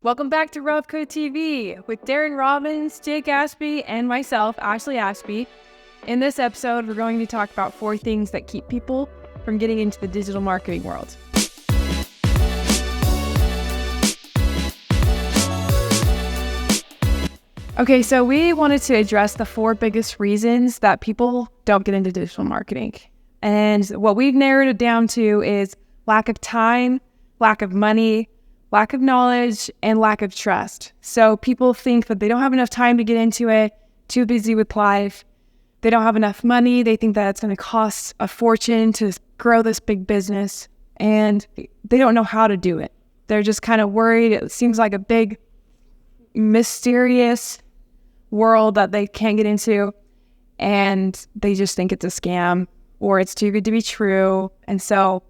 Welcome back to Rovco TV with Darren Robbins, Jake Ashby, and myself, Ashley Ashby. In this episode, we're going to talk about 4 things that keep people from getting into the digital marketing world. Okay, so we wanted to address the 4 biggest reasons that people don't get into digital marketing. And what we've narrowed it down to is lack of time, lack of money, lack of knowledge, and lack of trust. So people think that they don't have enough time to get into it, too busy with life. They don't have enough money. They think that it's going to cost a fortune to grow this big business, and they don't know how to do it. They're just kind of worried. It seems like a big, mysterious world that they can't get into, and they just think it's a scam or it's too good to be true. And so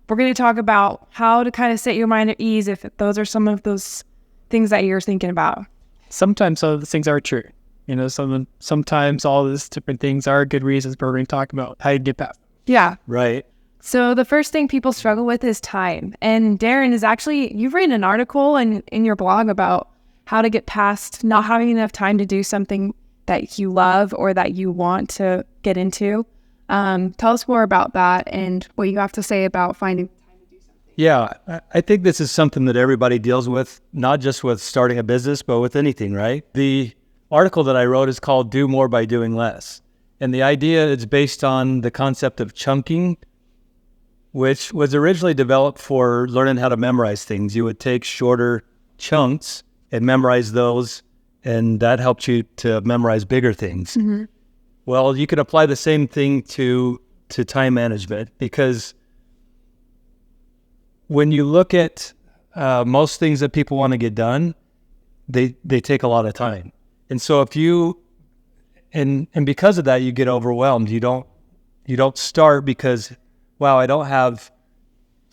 we're going to talk about how to kind of set your mind at ease if those are some of those things that you're thinking about. Sometimes some of the things are true. Sometimes all these different things are good reasons, but we're going to talk about how you get past. Yeah. Right. So the first thing people struggle with is time. And Darren is actually, you've written an article in your blog about how to get past not having enough time to do something that you love or that you want to get into. Tell us more about that and what you have to say about finding time to do something. Yeah, I think this is something that everybody deals with, not just with starting a business, but with anything, right? The article that I wrote is called Do More by Doing Less. And the idea is based on the concept of chunking, which was originally developed for learning how to memorize things. You would take shorter chunks and memorize those, and that helped you to memorize bigger things. Mm-hmm. Well, you can apply the same thing to time management, because when you look at most things that people want to get done, they take a lot of time. And so if you, and because of that, you get overwhelmed. You don't start because, wow, I don't have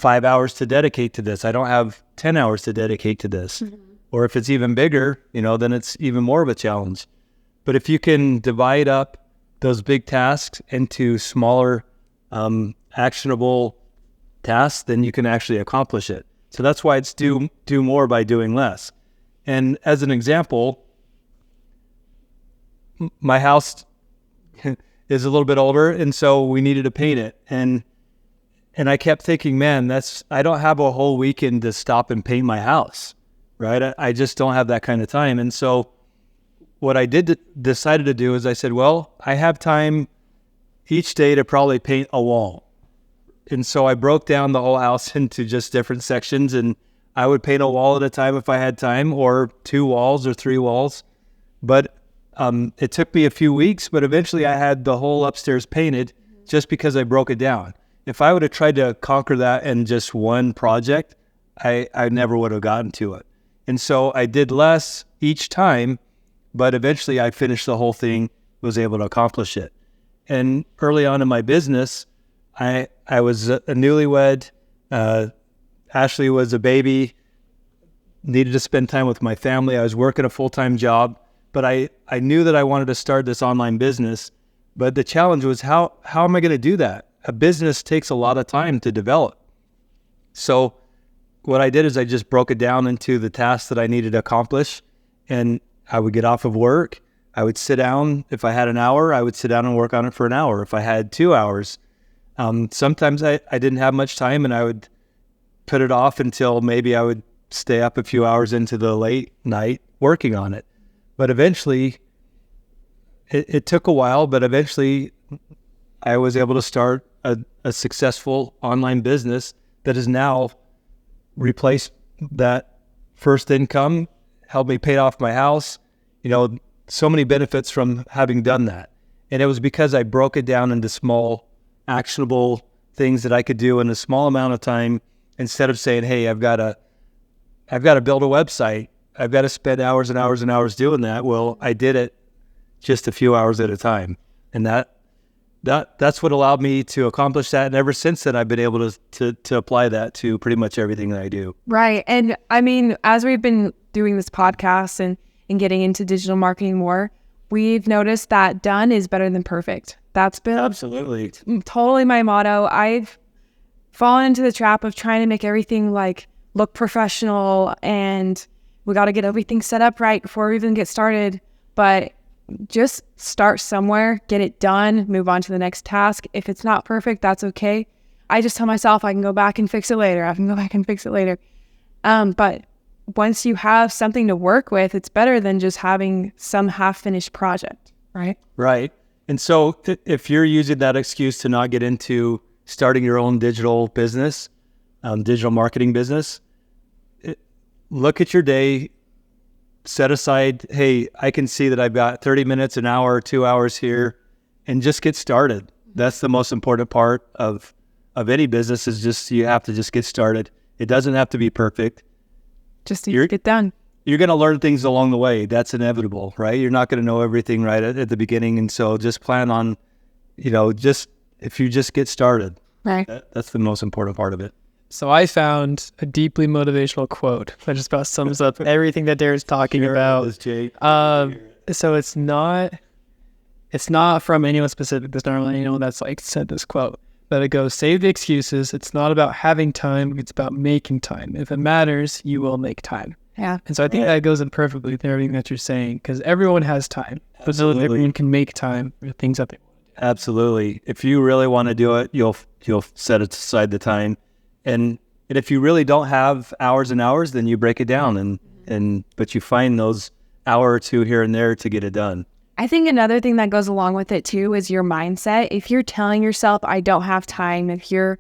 5 hours to dedicate to this. I don't have 10 hours to dedicate to this. Mm-hmm. Or if it's even bigger, then it's even more of a challenge. But if you can divide up those big tasks into smaller, actionable tasks, then you can actually accomplish it. So that's why it's do more by doing less. And as an example, my house is a little bit older, and so we needed to paint it. And I kept thinking, man, I don't have a whole weekend to stop and paint my house, right? I just don't have that kind of time. And so what I decided to do is I said, well, I have time each day to probably paint a wall. And so I broke down the whole house into just different sections, and I would paint a wall at a time if I had time, or 2 walls or 3 walls. But it took me a few weeks, but eventually I had the whole upstairs painted just because I broke it down. If I would have tried to conquer that in just one project, I never would have gotten to it. And so I did less each time, but eventually I finished the whole thing, was able to accomplish it. And early on in my business, I was a newlywed. Ashley was a baby, needed to spend time with my family. I was working a full-time job, but I knew that I wanted to start this online business. But the challenge was, how am I going to do that? A business takes a lot of time to develop. So what I did is I just broke it down into the tasks that I needed to accomplish, and I would get off of work. I would sit down. If I had an hour, I would sit down and work on it for an hour. If I had 2 hours, sometimes I didn't have much time, and I would put it off until maybe I would stay up a few hours into the late night working on it. But eventually, it took a while, but eventually I was able to start a successful online business that has now replaced that first income, helped me pay off my house, so many benefits from having done that. And it was because I broke it down into small, actionable things that I could do in a small amount of time, instead of saying, hey, I've got to build a website. I've got to spend hours and hours and hours doing that. Well, I did it just a few hours at a time. And that's what allowed me to accomplish that. And ever since then, I've been able to apply that to pretty much everything that I do. Right. And I mean, as we've been doing this podcast and getting into digital marketing more, we've noticed that done is better than perfect. That's been absolutely totally my motto. I've fallen into the trap of trying to make everything look professional and We got to get everything set up right before we even get started. But just start somewhere, get it done, move on to the next task. If it's not perfect, that's okay. I just tell myself I can go back and fix it later. But once you have something to work with, it's better than just having some half-finished project, right? Right. And so if you're using that excuse to not get into starting your own digital business, digital marketing business, look at your day, set aside, hey, I can see that I've got 30 minutes, an hour, 2 hours here, and just get started. That's the most important part of any business, is just you have to just get started. It doesn't have to be perfect. Just to get done. You're going to learn things along the way. That's inevitable, right? You're not going to know everything right at the beginning. And so just plan on, if you just get started, right? That's the most important part of it. So I found a deeply motivational quote that just about sums up everything that Darren's talking about. So it's not from anyone specific. There's not really anyone that's like said this quote, but it goes, save the excuses. It's not about having time. It's about making time. If it matters, you will make time. Yeah. And so I think that goes in perfectly with everything that you're saying, because everyone has time. But everyone can make time for things that they want to do. Absolutely. If you really want to do it, you'll set aside the time. And if you really don't have hours and hours, then you break it down but you find those hour or two here and there to get it done. I think another thing that goes along with it too is your mindset. If you're telling yourself, I don't have time, if you're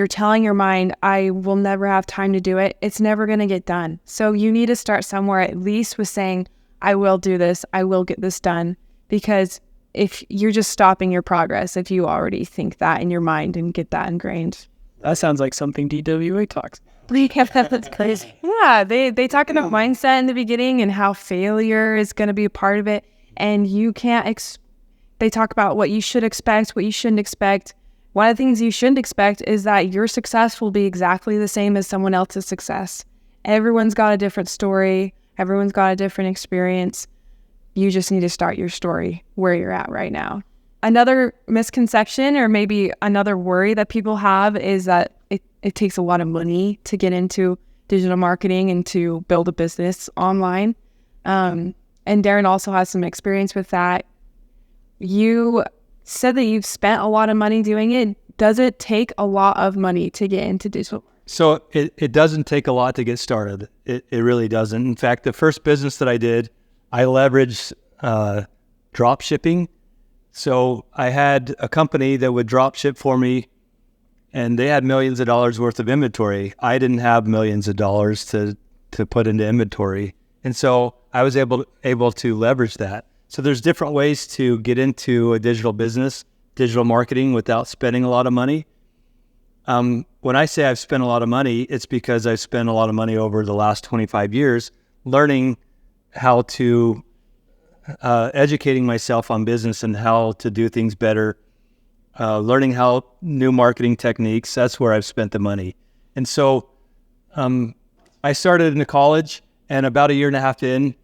telling your mind, I will never have time to do it, it's never going to get done. So you need to start somewhere, at least with saying, I will do this, I will get this done. Because if you're just stopping your progress, if you already think that in your mind and get that ingrained. That sounds like something DWA talks. That's crazy. Yeah, they talk about mindset in the beginning and how failure is going to be a part of it. And you can't, they talk about what you should expect, what you shouldn't expect. One of the things you shouldn't expect is that your success will be exactly the same as someone else's success. Everyone's got a different story. Everyone's got a different experience. You just need to start your story where you're at right now. Another misconception, or maybe another worry that people have, is that it takes a lot of money to get into digital marketing and to build a business online. And Darren also has some experience with that. You said that you've spent a lot of money doing it. Does it take a lot of money to get into digital? So it doesn't take a lot to get started. It really doesn't. In fact, the first business that I did, I leveraged drop shipping. So I had a company that would drop ship for me, and they had millions of dollars worth of inventory. I didn't have millions of dollars to put into inventory. And so I was able to leverage that. So there's different ways to get into a digital business, digital marketing, without spending a lot of money. When I say I've spent a lot of money, it's because I've spent a lot of money over the last 25 years learning how to educating myself on business and how to do things better, learning how new marketing techniques. That's where I've spent the money. And so I started in college, and about a year and a half in,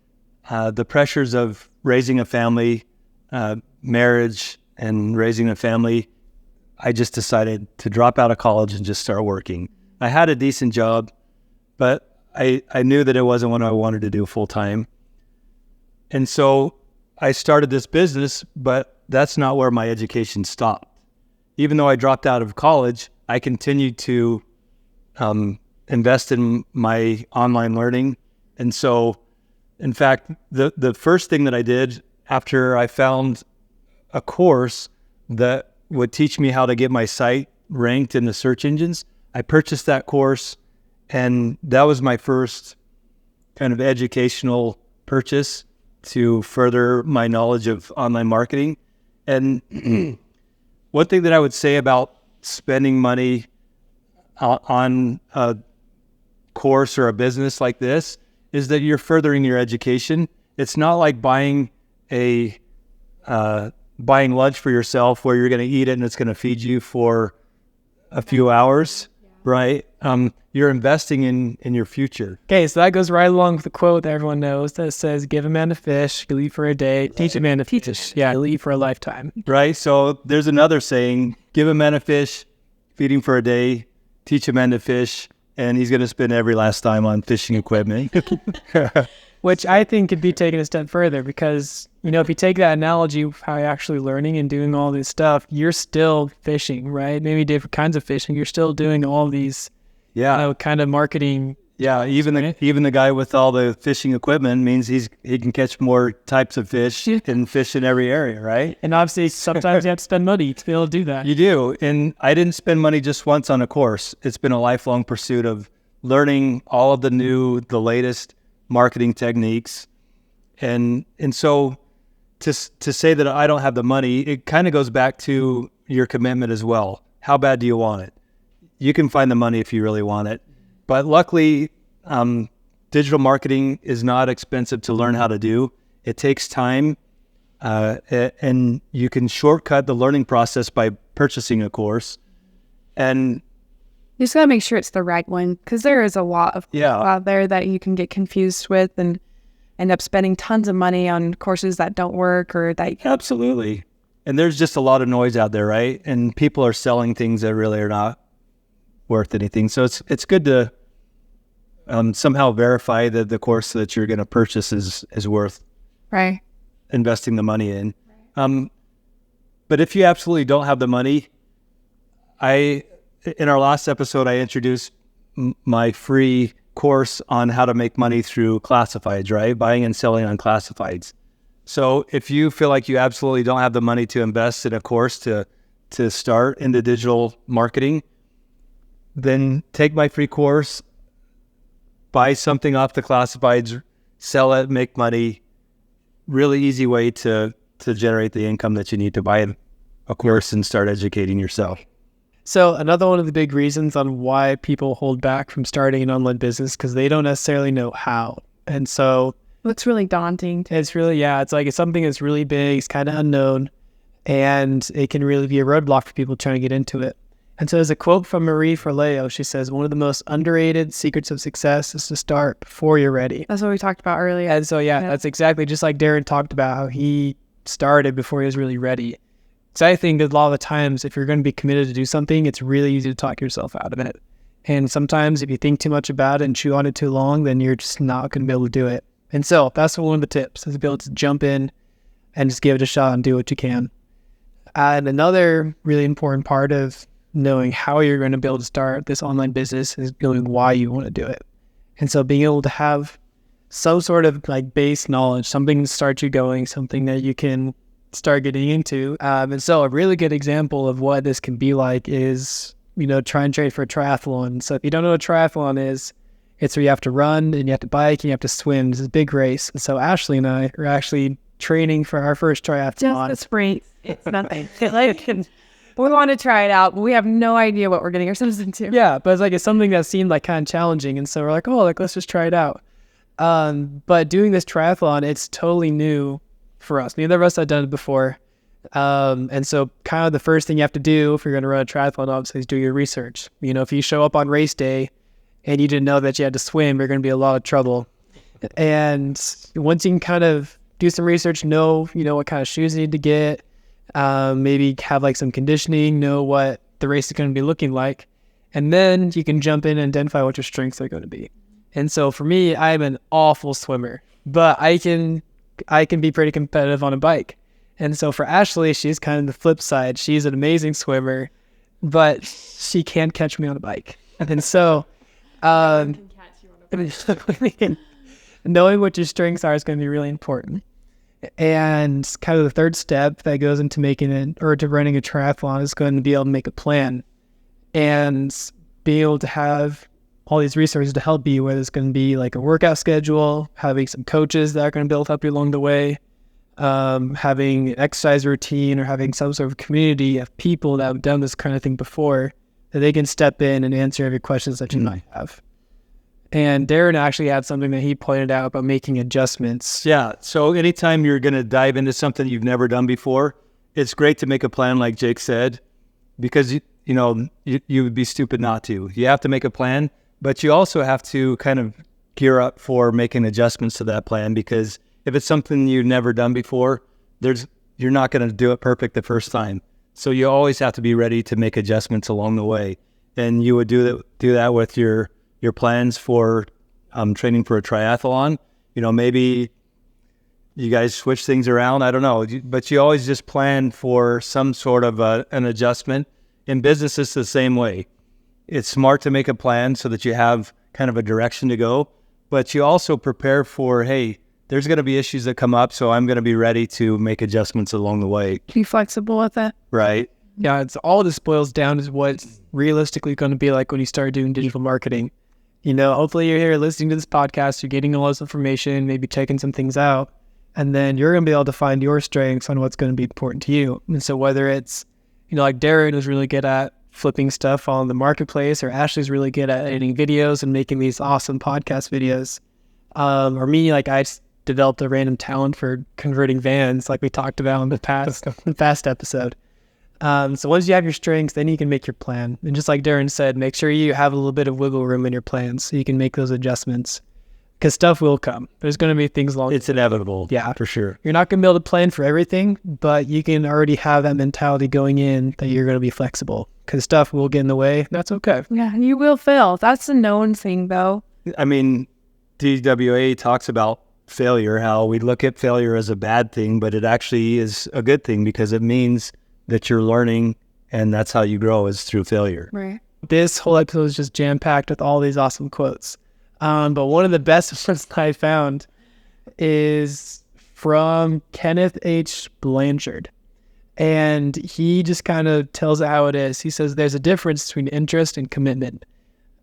the pressures of raising a family, marriage and raising a family, I just decided to drop out of college and just start working. I had a decent job, but I knew that it wasn't what I wanted to do full time. And so I started this business, but that's not where my education stopped. Even though I dropped out of college, I continued to invest in my online learning. And so, in fact, the first thing that I did after I found a course that would teach me how to get my site ranked in the search engines, I purchased that course, and that was my first kind of educational purchase to further my knowledge of online marketing. And one thing that I would say about spending money on a course or a business like this is that you're furthering your education. It's not like buying lunch for yourself where you're going to eat it and it's going to feed you for a few hours, right? You're investing in your future. Okay, so that goes right along with the quote that everyone knows that says, give a man a fish, you'll eat for a day. Teach a man to fish. Yeah, you'll eat for a lifetime. Right? So there's another saying, give a man a fish, feed him for a day. Teach a man to fish, and he's going to spend every last dime on fishing equipment. Which I think could be taken a step further because, if you take that analogy of how you're actually learning and doing all this stuff, you're still fishing, right? Maybe different kinds of fishing. You're still doing all these kind of marketing. Yeah, even the guy with all the fishing equipment means he can catch more types of fish and fish in every area, right? And obviously, sometimes you have to spend money to be able to do that. You do. And I didn't spend money just once on a course. It's been a lifelong pursuit of learning all of the latest marketing techniques. And so to say that I don't have the money, it kind of goes back to your commitment as well. How bad do you want it? You can find the money if you really want it. But luckily, digital marketing is not expensive to learn how to do. It takes time, and you can shortcut the learning process by purchasing a course. And you just got to make sure it's the right one, because there is a lot of out there that you can get confused with and end up spending tons of money on courses that don't work or that... Absolutely. And there's just a lot of noise out there, right? And people are selling things that really are not worth anything. So it's good to somehow verify that the course that you're going to purchase is worth investing the money in. But if you absolutely don't have the money, in our last episode, I introduced my free course on how to make money through classifieds, right? Buying and selling on classifieds. So if you feel like you absolutely don't have the money to invest in a course to start into digital marketing, then take my free course, buy something off the classifieds, sell it, make money. Really easy way to generate the income that you need to buy a course and start educating yourself. So another one of the big reasons on why people hold back from starting an online business, because they don't necessarily know how. And so it's really daunting. It's really, it's like it's something that's really big, it's kind of unknown, and it can really be a roadblock for people trying to get into it. And so there's a quote from Marie Forleo. She says, one of the most underrated secrets of success is to start before you're ready. That's what we talked about earlier. And so, that's exactly just like Darren talked about how he started before he was really ready. So I think that a lot of the times, if you're going to be committed to do something, it's really easy to talk yourself out of it. And sometimes if you think too much about it and chew on it too long, then you're just not going to be able to do it. And so that's one of the tips, is to be able to jump in and just give it a shot and do what you can. And another really important part of knowing how you're going to be able to start this online business is knowing why you want to do it. And so being able to have some sort of like base knowledge, something to start you going, something that you can start getting into. And so a really good example of what this can be like is, try and train for a triathlon. So if you don't know what a triathlon is, it's where you have to run and you have to bike and you have to swim. It's a big race. And so Ashley and I are actually training for our first triathlon. Just a sprint. It's nothing. We want to try it out, but we have no idea what we're getting ourselves into. Yeah, but it's something that seemed like kind of challenging. And so we're like, let's just try it out. But doing this triathlon, it's totally new for us. Neither of us had done it before. And so kind of the first thing you have to do if you're going to run a triathlon, obviously, is do your research. If you show up on race day and you didn't know that you had to swim, you're going to be in a lot of trouble. And once you can kind of do some research, know what kind of shoes you need to get, maybe have like some conditioning, know what the race is going to be looking like, and then you can jump in and identify what your strengths are going to be. And so for me, I'm an awful swimmer, but I can be pretty competitive on a bike. And so for Ashley, she's kind of the flip side. She's an amazing swimmer, but she can't catch me on a bike. And so knowing what your strengths are is going to be really important. And kind of the third step that goes into making it or to running a triathlon is going to be able to make a plan and be able to have all these resources to help you, whether it's going to be like a workout schedule, having some coaches that are going to be able to help you along the way, having an exercise routine, or having some sort of community of people that have done this kind of thing before, that they can step in and answer every questions that you might have. And Darren actually had something that he pointed out about making adjustments. Yeah. So anytime you're going to dive into something you've never done before, it's great to make a plan, like Jake said, because you would be stupid not to. You have to make a plan, but you also have to kind of gear up for making adjustments to that plan, because if it's something you've never done before, you're not going to do it perfect the first time. So you always have to be ready to make adjustments along the way. And you would do that with your your plans for training for a triathlon. Maybe you guys switch things around. I don't know, but you always just plan for some sort of an adjustment. In business, it's the same way. It's smart to make a plan so that you have kind of a direction to go, but you also prepare for, hey, there's going to be issues that come up, so I'm going to be ready to make adjustments along the way. Be flexible with it. Right. Yeah, it's all this boils down is what's realistically going to be like when you start doing digital marketing. Hopefully you're here listening to this podcast, you're getting all this information, maybe checking some things out, and then you're going to be able to find your strengths on what's going to be important to you. And so whether it's, like Darren was really good at flipping stuff on the marketplace, or Ashley's really good at editing videos and making these awesome podcast videos, or me, like I developed a random talent for converting vans, like we talked about in the past episode. So once you have your strengths, then you can make your plan. And just like Darren said, make sure you have a little bit of wiggle room in your plans so you can make those adjustments, because stuff will come. There's going to be things along. It's inevitable. Yeah, for sure. You're not going to be able to plan for everything, but you can already have that mentality going in that you're going to be flexible, because stuff will get in the way. That's okay. Yeah, you will fail. That's a known thing, though. I mean, DWA talks about failure, how we look at failure as a bad thing, but it actually is a good thing because it means that you're learning, and that's how you grow, is through failure. Right. This whole episode is just jam-packed with all these awesome quotes. But one of the best ones I found is from Kenneth H. Blanchard. And he just kind of tells it how it is. He says there's a difference between interest and commitment.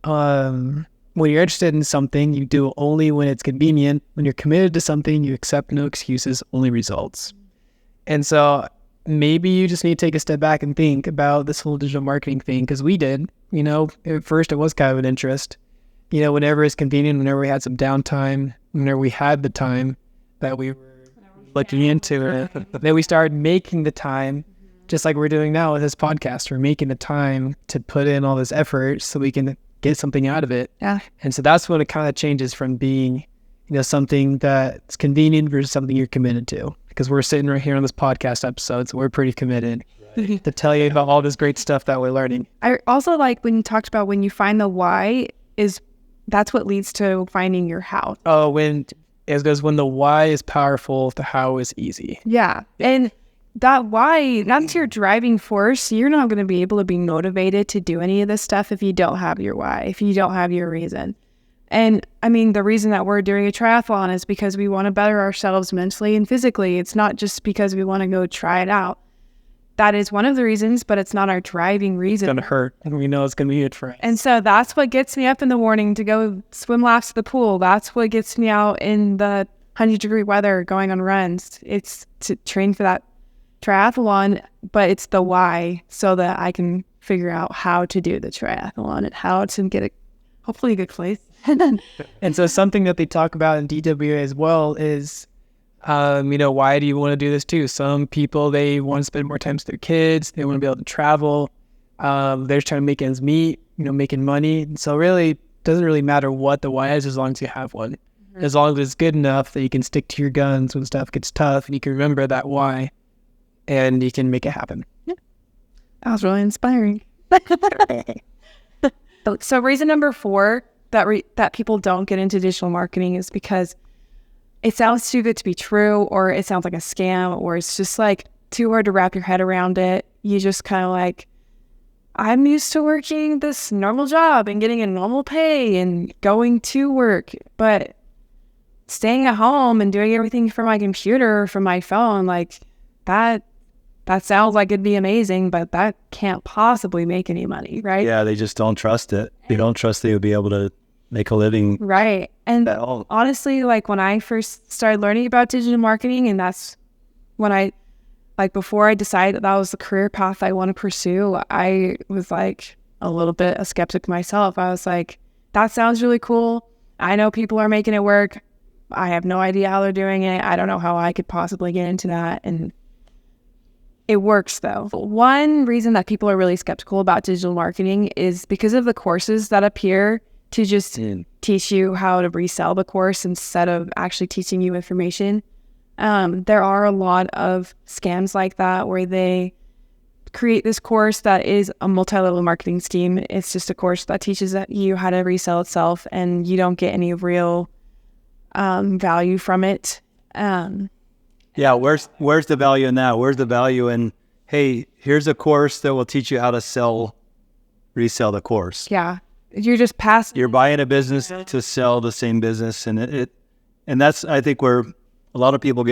When you're interested in something, you do it only when it's convenient. When you're committed to something, you accept no excuses, only results. And so maybe you just need to take a step back and think about this whole digital marketing thing, because we did. At first it was kind of an interest. Whenever it's convenient, whenever we had some downtime, whenever we had the time that we were looking into it, then we started making the time, just like we're doing now with this podcast. We're making the time to put in all this effort so we can get something out of it. Yeah. And so that's when it kind of changes from being, something that's convenient versus something you're committed to. Because we're sitting right here on this podcast episode, so we're pretty committed to tell you about all this great stuff that we're learning. I also like when you talked about when you find the why, that's what leads to finding your how. Oh, when the why is powerful, the how is easy. Yeah. And that why, that's your driving force. You're not going to be able to be motivated to do any of this stuff if you don't have your why, if you don't have your reason. And I mean, the reason that we're doing a triathlon is because we want to better ourselves mentally and physically. It's not just because we want to go try it out. That is one of the reasons, but it's not our driving reason. It's going to hurt, and we know it's going to be good for us. And so that's what gets me up in the morning to go swim laps at the pool. That's what gets me out in the 100-degree weather going on runs. It's to train for that triathlon, but it's the why, so that I can figure out how to do the triathlon and how to get hopefully a good place. And so something that they talk about in DWA as well is, why do you want to do this too? Some people, they want to spend more time with their kids. They want to be able to travel. They're just trying to make ends meet, making money. And so really, it doesn't really matter what the why is as long as you have one. Mm-hmm. As long as it's good enough that you can stick to your guns when stuff gets tough and you can remember that why and you can make it happen. Yeah. That was really inspiring. So reason number 4 that people don't get into digital marketing is because it sounds too good to be true, or it sounds like a scam, or it's just like too hard to wrap your head around it. You just kind of like, I'm used to working this normal job and getting a normal pay and going to work, but staying at home and doing everything from my computer or from my phone, like that sounds like it'd be amazing, but that can't possibly make any money, right? Yeah, they just don't trust it. They don't trust they would be able to make a living. Right. And honestly, like when I first started learning about digital marketing, and that's when before I decided that was the career path I want to pursue, I was like a little bit a skeptic myself. I was like, that sounds really cool. I know people are making it work. I have no idea how they're doing it. I don't know how I could possibly get into that. And it works though. One reason that people are really skeptical about digital marketing is because of the courses that appear to just teach you how to resell the course instead of actually teaching you information. There are a lot of scams like that where they create this course that is a multi-level marketing scheme. It's just a course that teaches you how to resell itself, and you don't get any real value from it. Yeah, where's the value in that? Where's the value in, hey, here's a course that will teach you how to resell the course. Yeah, you're just passing. You're buying a business to sell the same business, and that's, I think, where a lot of people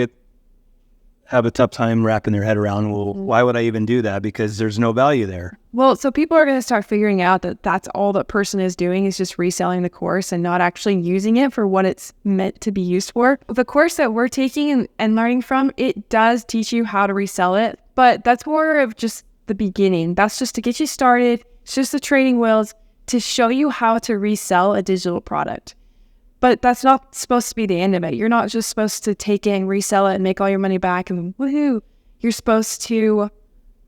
have a tough time wrapping their head around, well, why would I even do that? Because there's no value there. Well, so people are going to start figuring out that that's all that person is doing, is just reselling the course and not actually using it for what it's meant to be used for. The course that we're taking and learning from, it does teach you how to resell it, but that's more of just the beginning. That's just to get you started. It's just the training wheels to show you how to resell a digital product. But that's not supposed to be the end of it. You're not just supposed to take it and resell it and make all your money back and woohoo. You're supposed to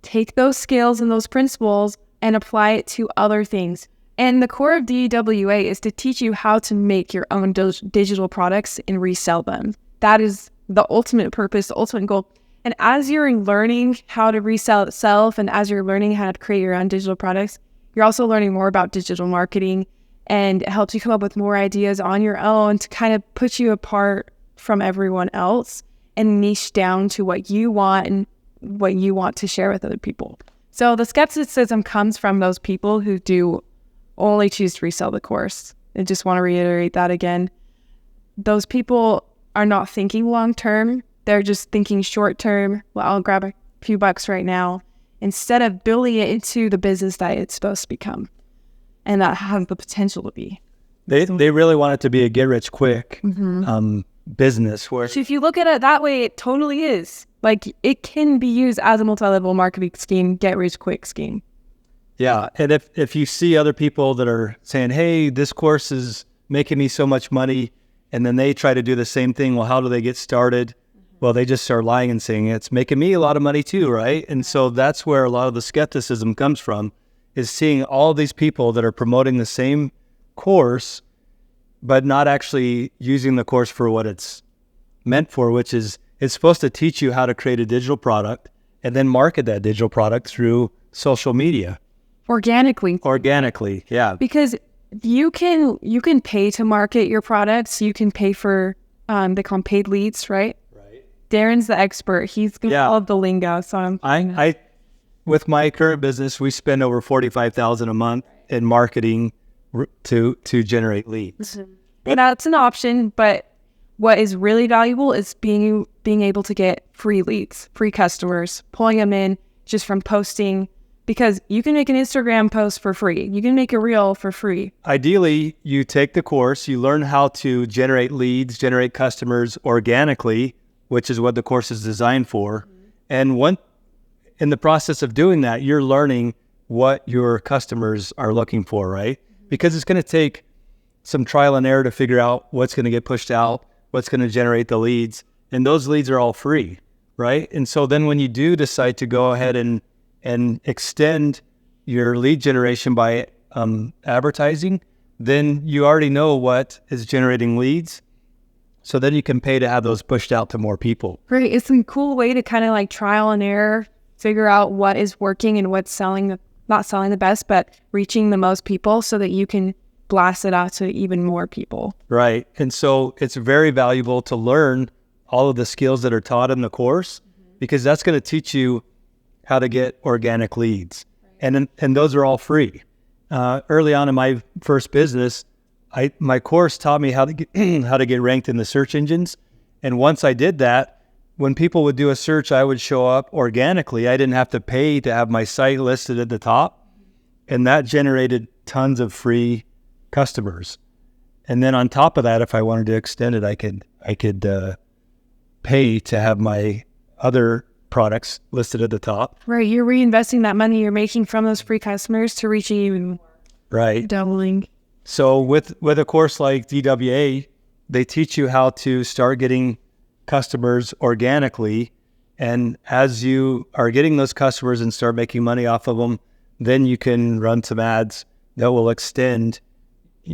take those skills and those principles and apply it to other things. And the core of DEWA is to teach you how to make your own digital products and resell them. That is the ultimate purpose, the ultimate goal. And as you're learning how to resell itself, and as you're learning how to create your own digital products, you're also learning more about digital marketing, and it helps you come up with more ideas on your own to kind of put you apart from everyone else and niche down to what you want and what you want to share with other people. So the skepticism comes from those people who do only choose to resell the course. I just want to reiterate that again. Those people are not thinking long term. They're just thinking short term. Well, I'll grab a few bucks right now, instead of building it into the business that it's supposed to become and that has the potential to be. They really want it to be a get rich quick business. Where, so if you look at it that way, it totally is. Like, it can be used as a multi-level marketing scheme, get rich quick scheme. Yeah, and if you see other people that are saying, hey, this course is making me so much money, and then they try to do the same thing, well, how do they get started? Well, they just start lying and saying, it's making me a lot of money too, right? And so that's where a lot of the skepticism comes from, is seeing all these people that are promoting the same course, but not actually using the course for what it's meant for, which is it's supposed to teach you how to create a digital product and then market that digital product through social media. Organically, yeah. Because you can pay to market your products. You can pay for, they call them paid leads, right? Right. Darren's the expert. He's got all of the lingo. So I with my current business, we spend over $45,000 a month in marketing to generate leads. And that's an option, but what is really valuable is being able to get free leads, free customers, pulling them in just from posting, because you can make an Instagram post for free. You can make a reel for free. Ideally, you take the course, you learn how to generate leads, generate customers organically, which is what the course is designed for. And in the process of doing that, you're learning what your customers are looking for, right? Because it's going to take some trial and error to figure out what's going to get pushed out, what's going to generate the leads. And those leads are all free, right? And so then when you do decide to go ahead and extend your lead generation by advertising, then you already know what is generating leads. So then you can pay to have those pushed out to more people. Great. It's a cool way to kind of like trial and error, figure out what is working and what's not selling the best, but reaching the most people so that you can blast it out to even more people. Right. And so it's very valuable to learn all of the skills that are taught in the course, because that's going to teach you how to get organic leads. And those are all free. Early on in my first business, my course taught me how to get ranked in the search engines. And once I did that, when people would do a search, I would show up organically. I didn't have to pay to have my site listed at the top. And that generated tons of free customers. And then on top of that, if I wanted to extend it, I could pay to have my other products listed at the top. Right. You're reinvesting that money you're making from those free customers to reach even more. Right. Doubling. So with a course like DWA, they teach you how to start getting customers organically. And as you are getting those customers and start making money off of them, then you can run some ads that will extend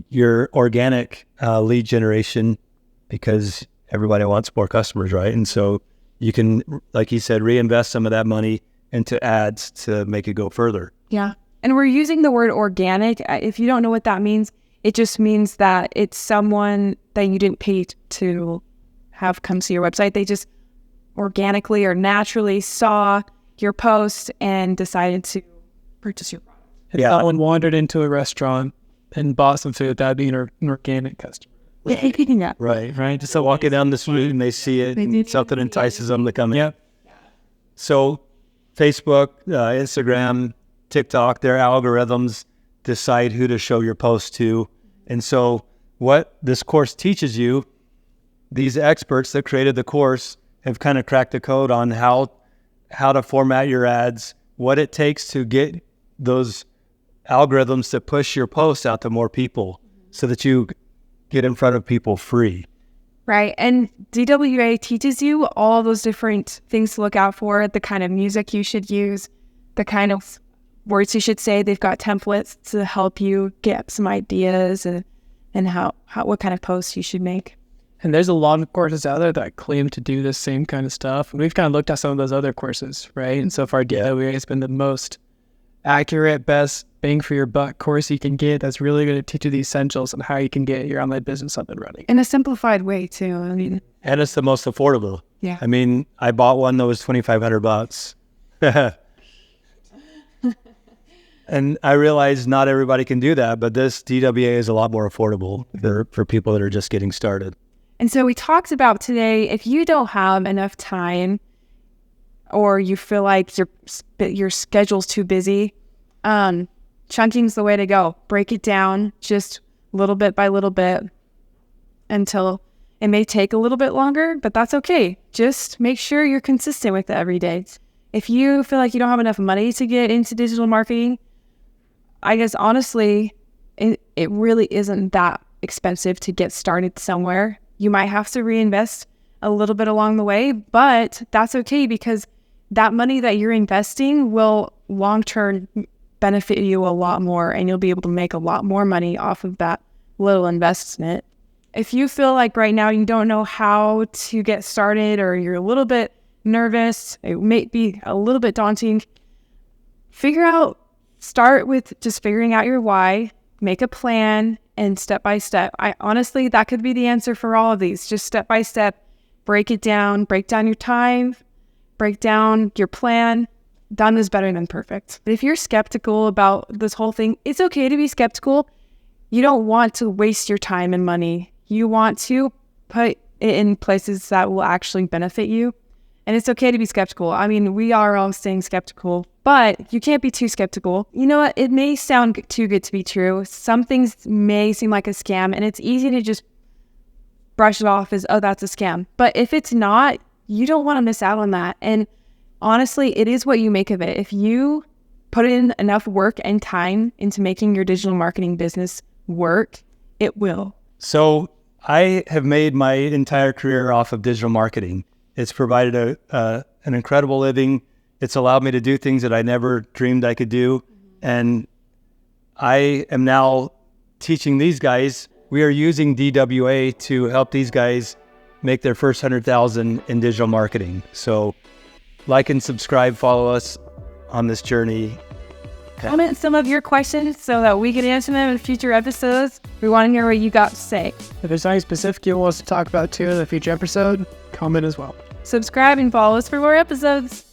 your organic lead generation, because everybody wants more customers, right? And so you can, like you said, reinvest some of that money into ads to make it go further. Yeah. And we're using the word organic. If you don't know what that means, it just means that it's someone that you didn't pay to have come to your website. They just organically or naturally saw your post and decided to purchase your product. If someone wandered into a restaurant and bought some food, that'd be an organic customer. Yeah. Right. Just walking down the street and they see it and something entices them to come in. Yep. So Facebook, Instagram, TikTok, their algorithms decide who to show your post to. And so what this course teaches you, these experts that created the course have kind of cracked the code on how to format your ads, what it takes to get those algorithms to push your post out to more people so that you get in front of people free. Right. And DWA teaches you all those different things to look out for, the kind of music you should use, the kind of words you should say. They've got templates to help you get some ideas and how what kind of posts you should make. And there's a lot of courses out there that claim to do the same kind of stuff. And we've kind of looked at some of those other courses, right? And so far, DWA has been the most accurate, best bang for your buck course you can get that's really going to teach you the essentials on how you can get your online business up and running. In a simplified way, too. I mean, and it's the most affordable. Yeah. I mean, I bought one that was $2,500. And I realize not everybody can do that, but this DWA is a lot more affordable for people that are just getting started. And so we talked about today, if you don't have enough time or you feel like your schedule's too busy, chunking's the way to go. Break it down just little bit by little bit until it may take a little bit longer, but that's okay. Just make sure you're consistent with it every day. If you feel like you don't have enough money to get into digital marketing, I guess honestly, it really isn't that expensive to get started somewhere. You might have to reinvest a little bit along the way, but that's okay because that money that you're investing will long-term benefit you a lot more and you'll be able to make a lot more money off of that little investment. If you feel like right now you don't know how to get started or you're a little bit nervous, it may be a little bit daunting, start with just figuring out your why, make a plan, and step by step. Honestly, that could be the answer for all of these. Just step by step, break down your time, break down your plan. Done is better than perfect. But if you're skeptical about this whole thing, it's okay to be skeptical. You don't want to waste your time and money. You want to put it in places that will actually benefit you. And it's okay to be skeptical. I mean, we are all staying skeptical, but you can't be too skeptical. You know what? It may sound too good to be true. Some things may seem like a scam, and it's easy to just brush it off as, oh, that's a scam. But if it's not, you don't want to miss out on that. And honestly, it is what you make of it. If you put in enough work and time into making your digital marketing business work, it will. So I have made my entire career off of digital marketing. It's provided an incredible living. It's allowed me to do things that I never dreamed I could do. And I am now teaching these guys. We are using DWA to help these guys make their first 100,000 in digital marketing. So like and subscribe, follow us on this journey. Comment some of your questions so that we can answer them in future episodes. We want to hear what you got to say. If there's anything specific you want us to talk about too in a future episode, comment as well. Subscribe and follow us for more episodes.